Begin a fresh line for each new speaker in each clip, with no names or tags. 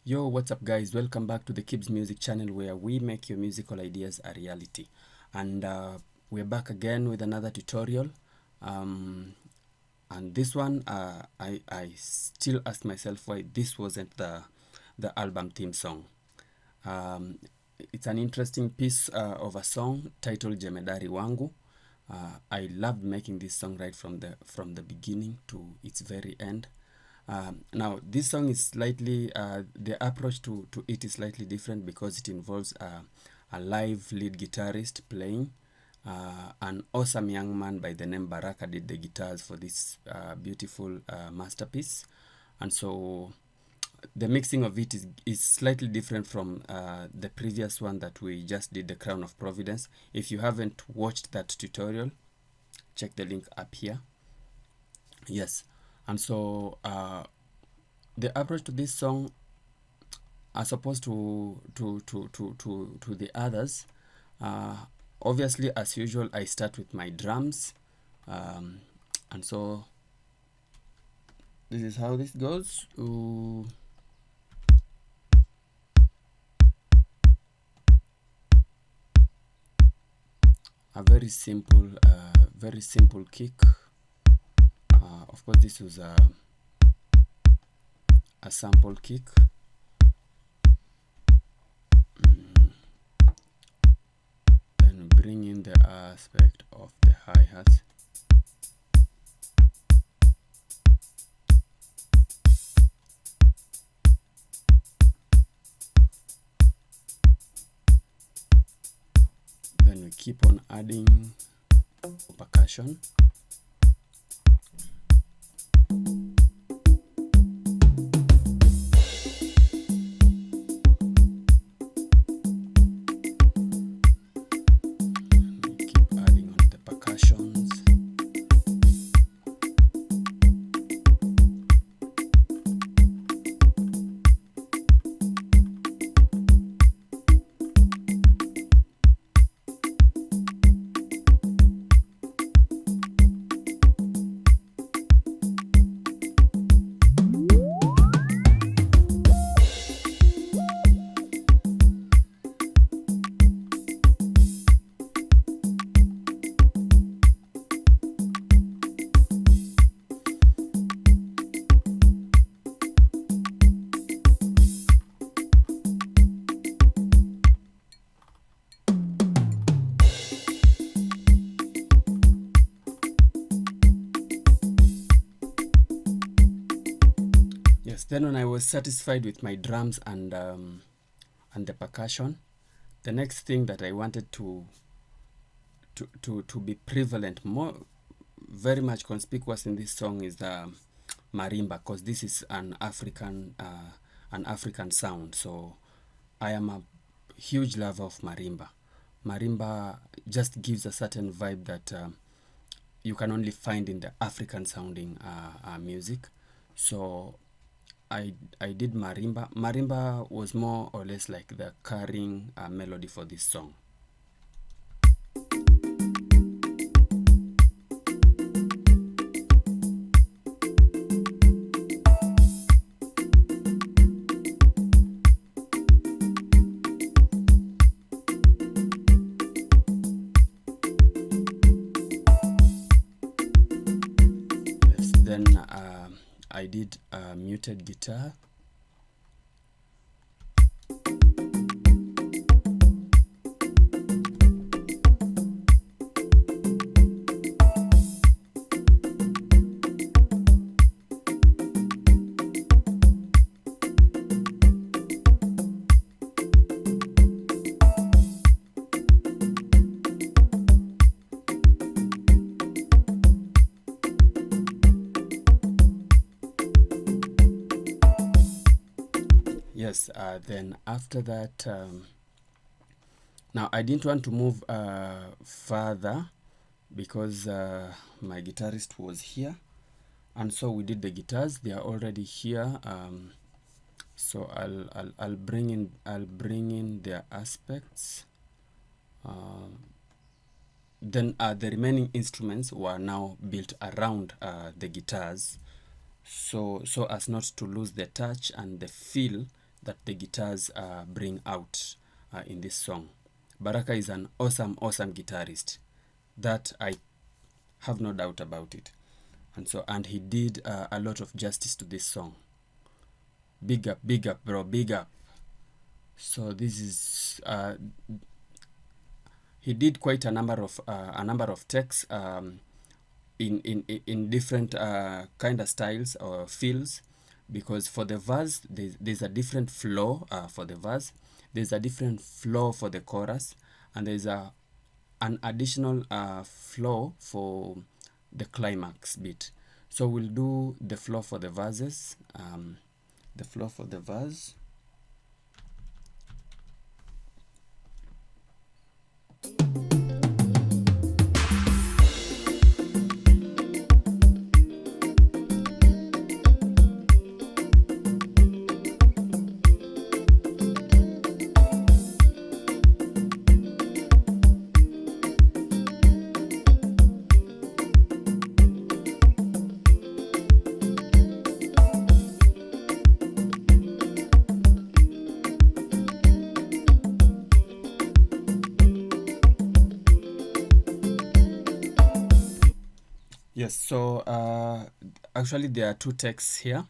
Yo, what's up guys? Welcome back to the Kibs Music channel where we make your musical ideas a reality. And we're back again with another tutorial. And this one, I still ask myself why this wasn't the album theme song. It's an interesting piece of a song titled Jemedari Wangu. I loved making this song right from the beginning to its very end. Now this song is slightly the approach to it is slightly different because it involves a live lead guitarist playing. An awesome young man by the name Baraka did the guitars for this beautiful masterpiece, and so the mixing of it is slightly different from the previous one that we just did, the Crown of Providence. If you haven't watched that tutorial, check the link up here. Yes. And so the approach to this song, as opposed to the others, obviously as usual I start with my drums, and so this is how this goes. A very simple kick. Of course, this was a sample kick. Then bring in the aspect of the hi-hats. Then we keep on adding percussion. Then when I was satisfied with my drums and the percussion, the next thing that I wanted to be prevalent, very much conspicuous in this song, is the marimba, because this is an African sound. So I am a huge lover of marimba. Marimba just gives a certain vibe that you can only find in the African sounding music. So I did marimba. Marimba was more or less like the carrying melody for this song. Yes, then I did a muted guitar. Yes, then after that, now I didn't want to move further because my guitarist was here, and so we did the guitars. They are already here. So I'll bring in their aspects. Then the remaining instruments were now built around the guitars, so as not to lose the touch and the feel that the guitars bring out in this song. Baraka is an awesome guitarist. That I have no doubt about it. And he did a lot of justice to this song. Big up, bro, big up. So this is he did quite a number of takes in different kind of styles or feels, because for the verse there's a different flow for the verse, there's a different flow for the chorus, and there's an additional flow for the climax bit. So we'll do the flow for the verses. The flow for the verse. Yes, so actually there are two takes here.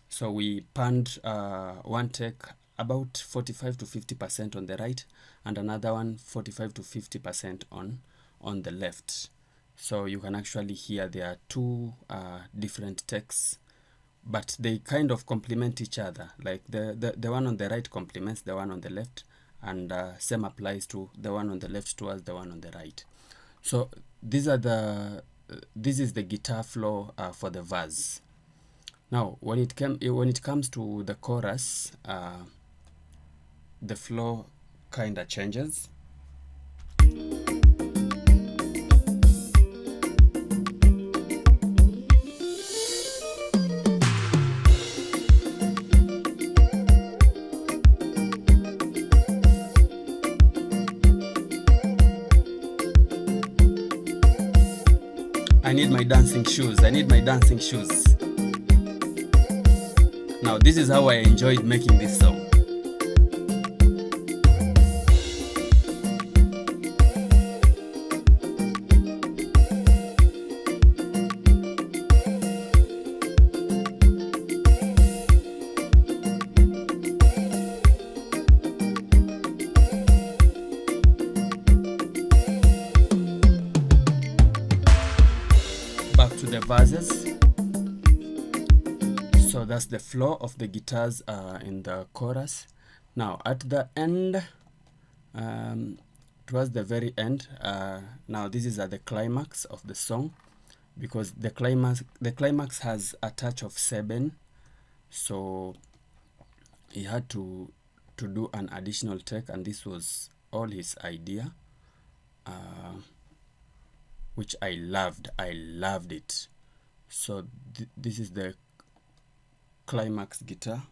So we panned one take about 45 to 50% on the right, and another one 45 to 50% on the left. So you can actually hear there are two different takes, but they kind of complement each other. Like the one on the right complements the one on the left, and same applies to the one on the left towards the one on the right. So this is the guitar flow for the verse. Now, when it comes to the chorus, the flow kind of changes. I need my dancing shoes. Now, this is how I enjoyed making this song. Back to the verses. So that's the flow of the guitars in the chorus. Now at the end, towards the very end, now this is at the climax of the song, because the climax has a touch of 7, so he had to do an additional take, and this was all his idea, which I loved it. So this is the climax guitar.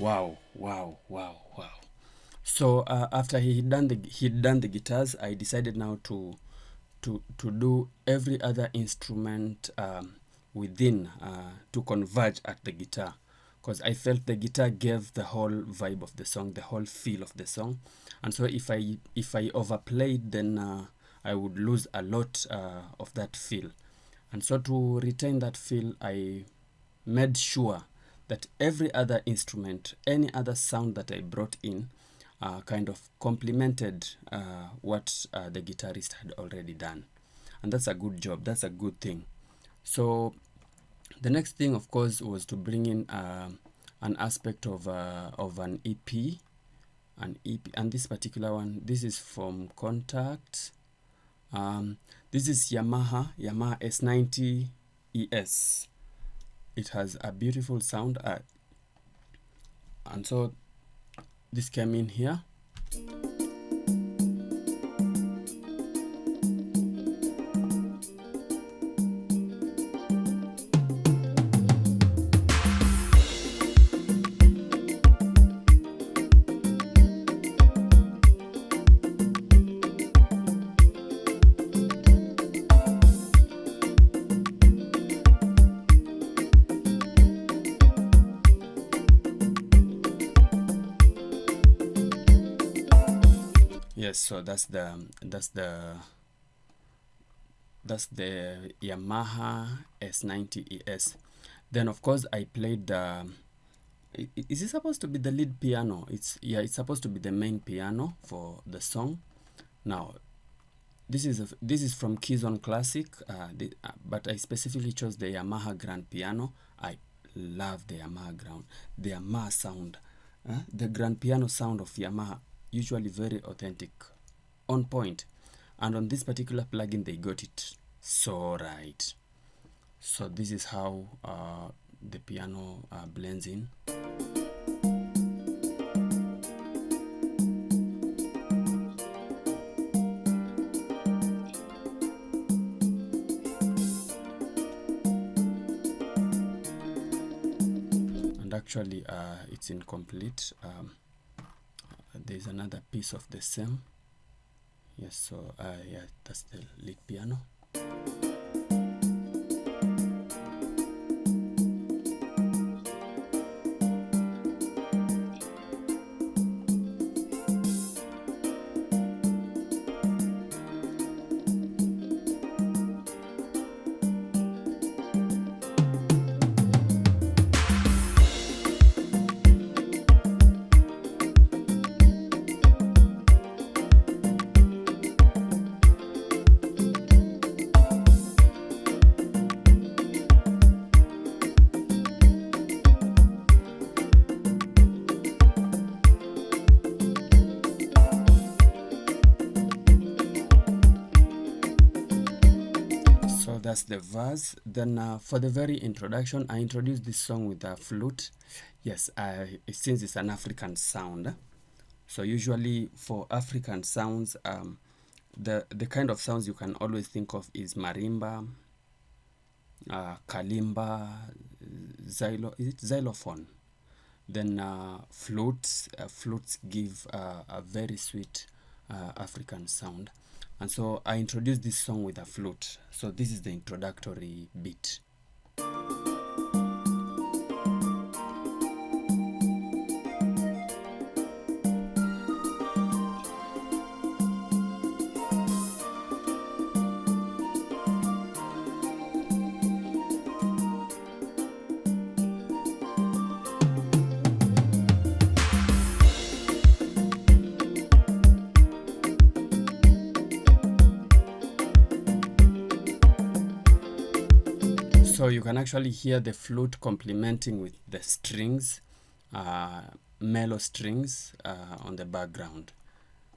Wow. So after he'd done the guitars, I decided now to do every other instrument within to converge at the guitar, because I felt the guitar gave the whole vibe of the song, the whole feel of the song. And so if I overplayed, then I would lose a lot of that feel. And so to retain that feel, I made sure that every other instrument, any other sound that I brought in, kind of complemented what the guitarist had already done. And that's a good job. That's a good thing. So the next thing, of course, was to bring in an aspect of an EP. And this particular one, this is from Contact. This is Yamaha S90 ES. it has a beautiful sound, and so this came in here. Yes, so that's the Yamaha S90 ES. Then of course I played the is it supposed to be the lead piano? It's supposed to be the main piano for the song. Now this is from Keys on Classic, but I specifically chose the Yamaha Grand Piano. I love the Yamaha sound. The Grand Piano sound of Yamaha, usually very authentic, on point. And on this particular plugin, they got it so right. So this is how the piano blends in. And actually, it's incomplete. There's another piece of the same. Yes, so yeah, that's the lead piano. So that's the verse. Then for the very introduction, I introduced this song with a flute. Yes, since it's an African sound, so usually for African sounds, the kind of sounds you can always think of is marimba, kalimba, xylophone. Then flutes give a very sweet African sound. And so I introduced this song with a flute. So this is the introductory beat. So you can actually hear the flute complementing with the strings, mellow strings on the background.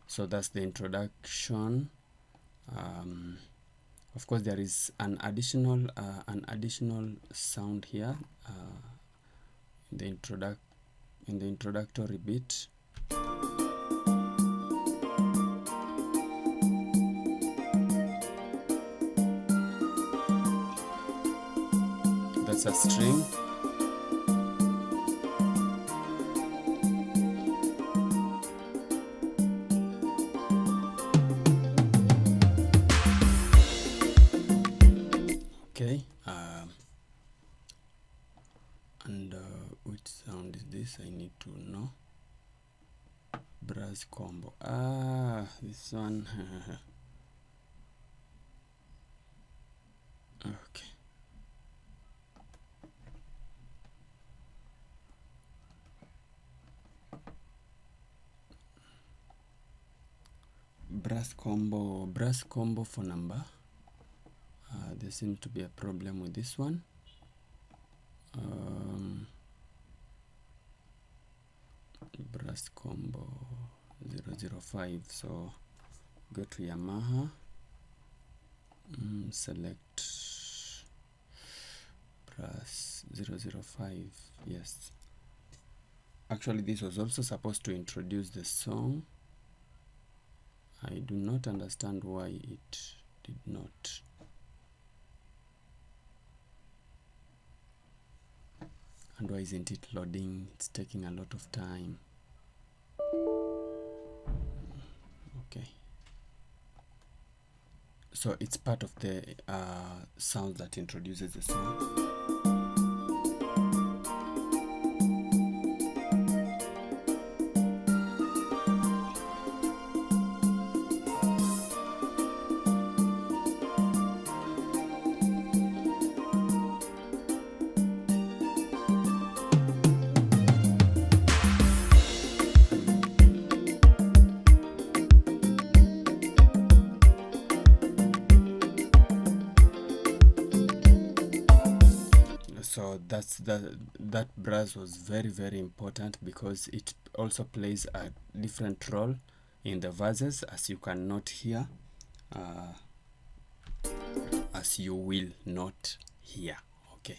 So that's the introduction. Of course, there is an additional sound here in the introductory bit. That's a string. Okay. And which sound is this? I need to know. Brass combo. This one. Okay. Brass combo for number. There seems to be a problem with this one. Brass combo 005. So go to Yamaha, select brass 005. Yes, actually this was also supposed to introduce the song. I do not understand why it did not. And why isn't it loading? It's taking a lot of time. Okay, so it's part of the sound that introduces the song. So that brass was very important because it also plays a different role in the verses, as you can note here, as you will note here. Okay.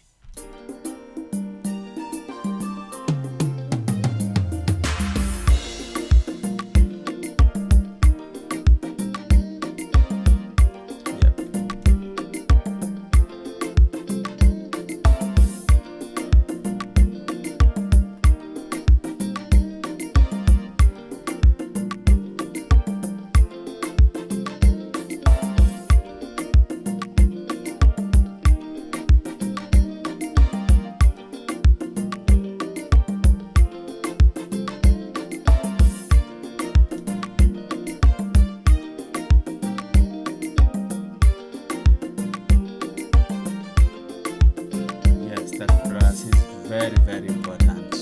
Very important.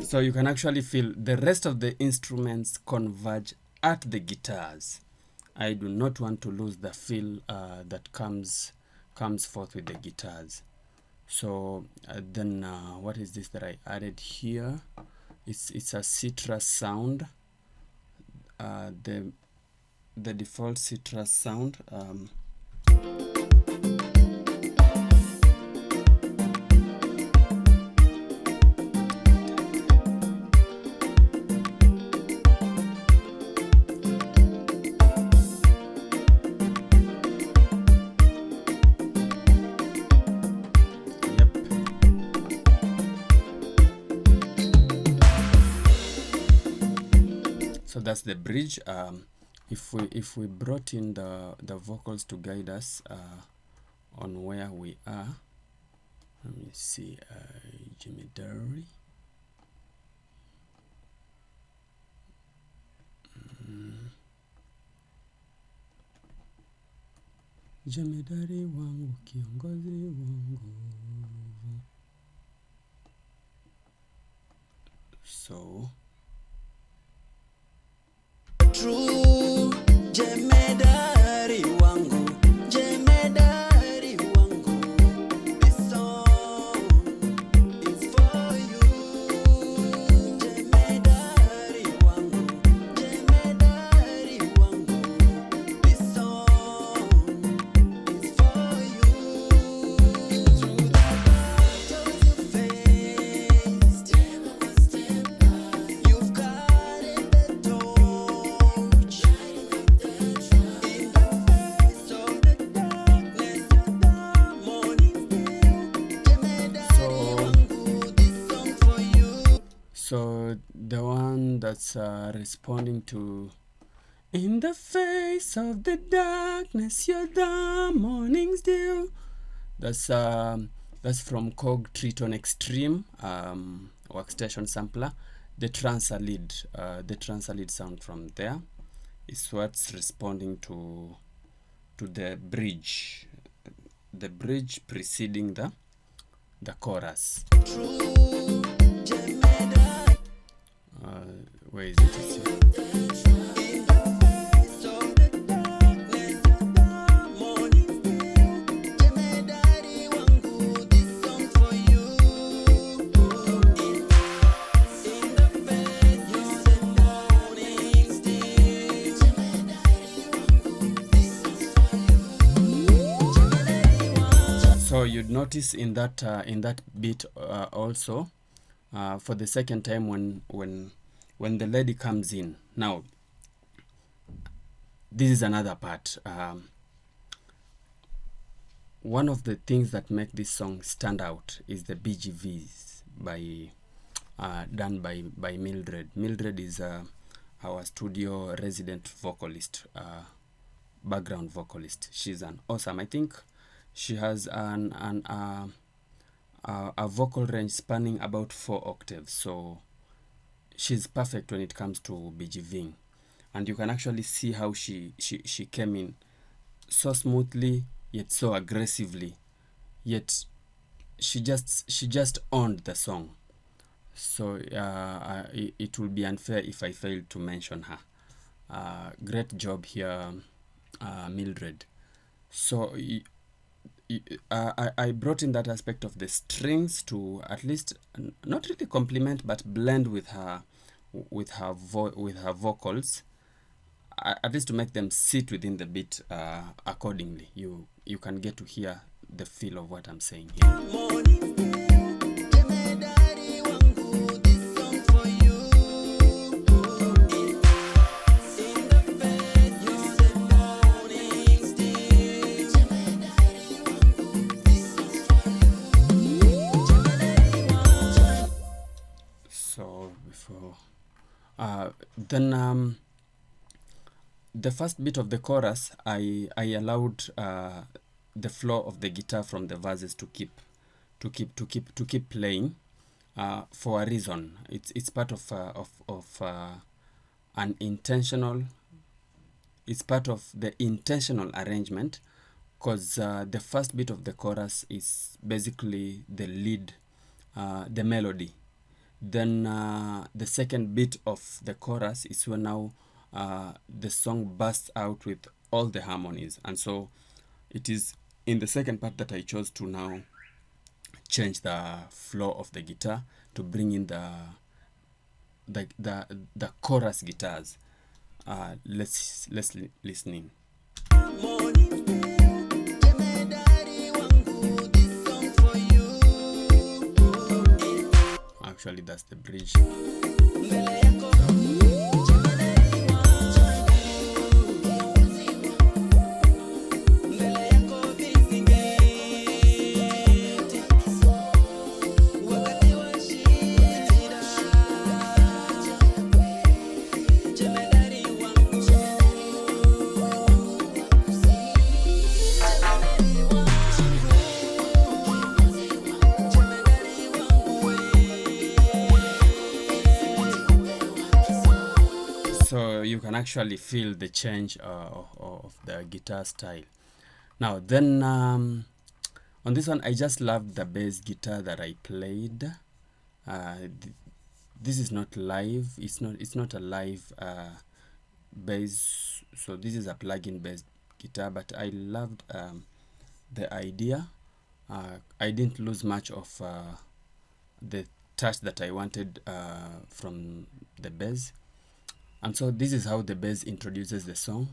So you can actually feel the rest of the instruments converge at the guitars. I do not want to lose the feel that comes forth with the guitars. So then what is this that I added here? It's a citrus sound, the default citrus sound. So that's the bridge. If we brought in the vocals to guide us on where we are, let me see. Jemedari. Jemedari wangu, kiongozi wangu. So true, Jemedari wangu, Jemedari wangu. This song is for you. Jemedari wangu, Jemedari wangu. This song is for you. Through the battles you faced, you've guarded the torch. In the face of the darkness, the morning still. Jemedari wangu, this song for you. So the one that's responding to in the face of the darkness, you're the morning's dew. That's from Cog Triton Extreme workstation sampler. The transalid sound from there is what's responding to the bridge preceding the chorus. True, Jemedari. Where is it? It's here. In the face of the darkness, the morning still. Jemedari wangu, this song for you. In you'd notice in that bit also, for the second time when the lady comes in. Now, this is another part. One of the things that make this song stand out is the BGVs done by Mildred. Mildred is our studio resident vocalist, background vocalist. She's an awesome. I think she has a vocal range spanning about 4 octaves. So she's perfect when it comes to BGVing, and you can actually see how she came in so smoothly yet so aggressively, yet she just owned the song. So it will be unfair if I fail to mention her. Great job here, Mildred. So I brought in that aspect of the strings to at least not really complement but blend with her vocals, at least to make them sit within the beat accordingly. You can get to hear the feel of what I'm saying here. Jemedari Wangu, this song for you. In the bed, you said morning still. Jemedari Wangu, this song for you. Jemedari Wangu. So before then the first bit of the chorus, I allowed the flow of the guitar from the verses to keep playing for a reason. It's part of an intentional. It's part of the intentional arrangement, because the first bit of the chorus is basically the lead, the melody. Then the second bit of the chorus is when now the song bursts out with all the harmonies, and so it is in the second part that I chose to now change the flow of the guitar to bring in the chorus guitars. Let's listen in. Actually, that's the bridge. So you can actually feel the change of the guitar style. Now then, on this one, I just loved the bass guitar that I played. This is not live. It's not a live bass. So this is a plug-in bass guitar, but I loved the idea. I didn't lose much of the touch that I wanted from the bass. And so this is how the bass introduces the song.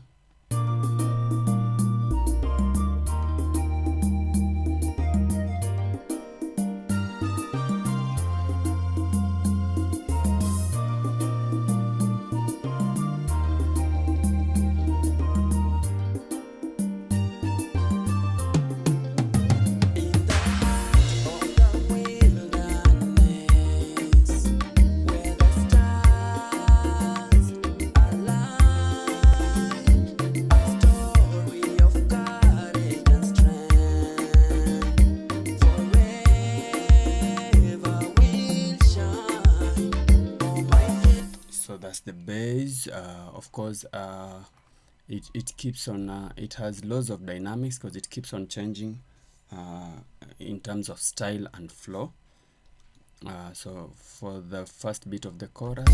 That's the bass. Of course, it keeps on. It has lots of dynamics because it keeps on changing in terms of style and flow. So for the first bit of the chorus.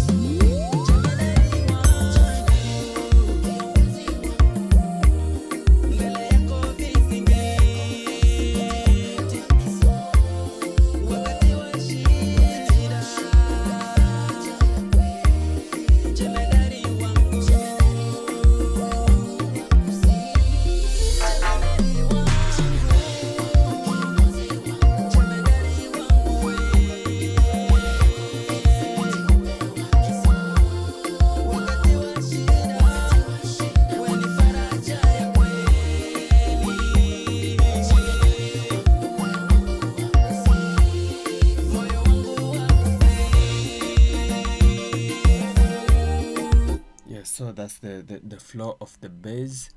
Yeah, so that's the flow of the bass.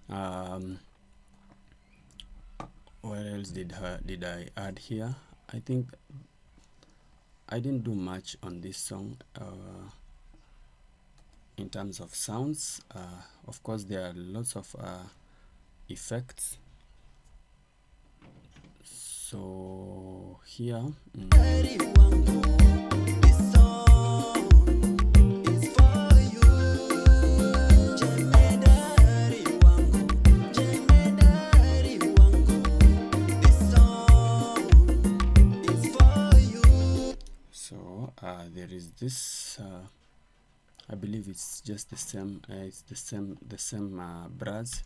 What else did I add here? I think I didn't do much on this song in terms of sounds. Of course, there are lots of effects. So here, there is this. I believe it's just the same. It's the same brass.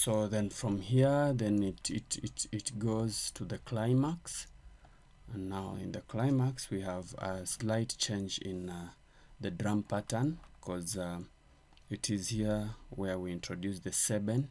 So then from here, then it goes to the climax, and now in the climax we have a slight change in the drum pattern, because it is here where we introduce the 7.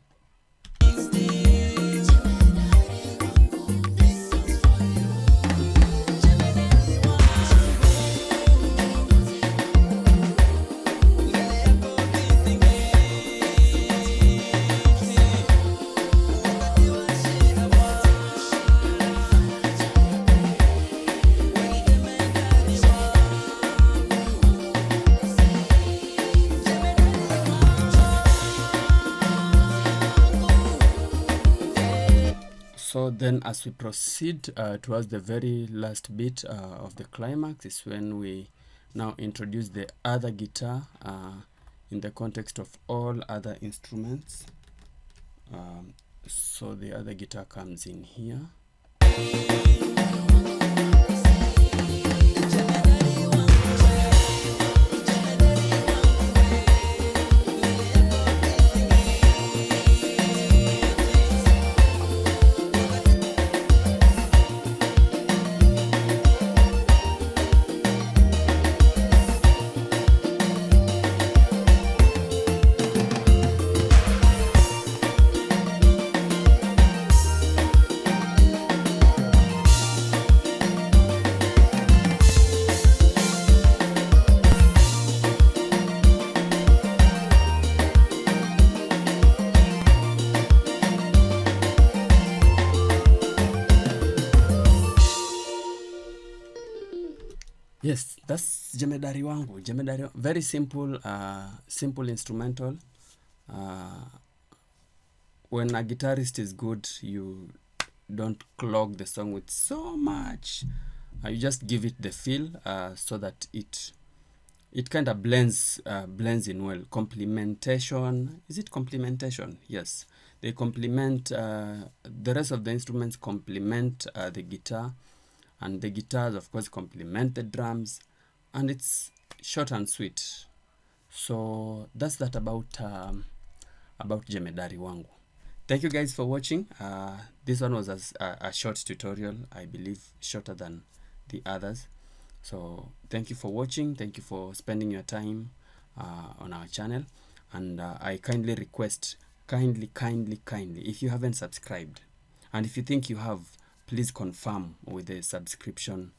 So then as we proceed towards the very last bit of the climax is when we now introduce the other guitar in the context of all other instruments. So the other guitar comes in here. Yes, that's Jemedari Wangu. Jemedari, very simple, simple instrumental. When a guitarist is good, you don't clog the song with so much. You just give it the feel so that it kind of blends in well. Complementation, is it complementation? Yes, they complement, the rest of the instruments complement the guitar, and the guitars of course complement the drums, and it's short and sweet. So that's that about Jemedari Wangu. Thank you guys for watching. This one was a short tutorial, I believe shorter than the others. So thank you for watching, thank you for spending your time on our channel, and I kindly request, kindly, if you haven't subscribed, and if you think you have, please confirm with the subscription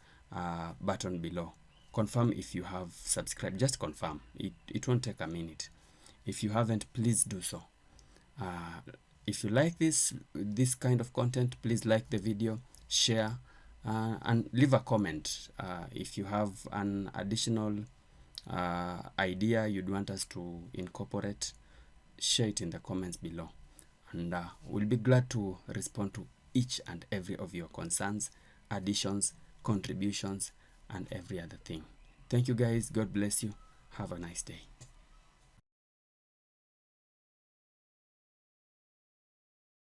button below. Confirm if you have subscribed, just confirm. It won't take a minute. If you haven't, please do so. If you like this kind of content, please like the video, share, and leave a comment. If you have an additional idea you'd want us to incorporate, share it in the comments below, and we'll be glad to respond to each and every of your concerns, additions, contributions, and every other thing. Thank you guys. God bless you. Have a nice day.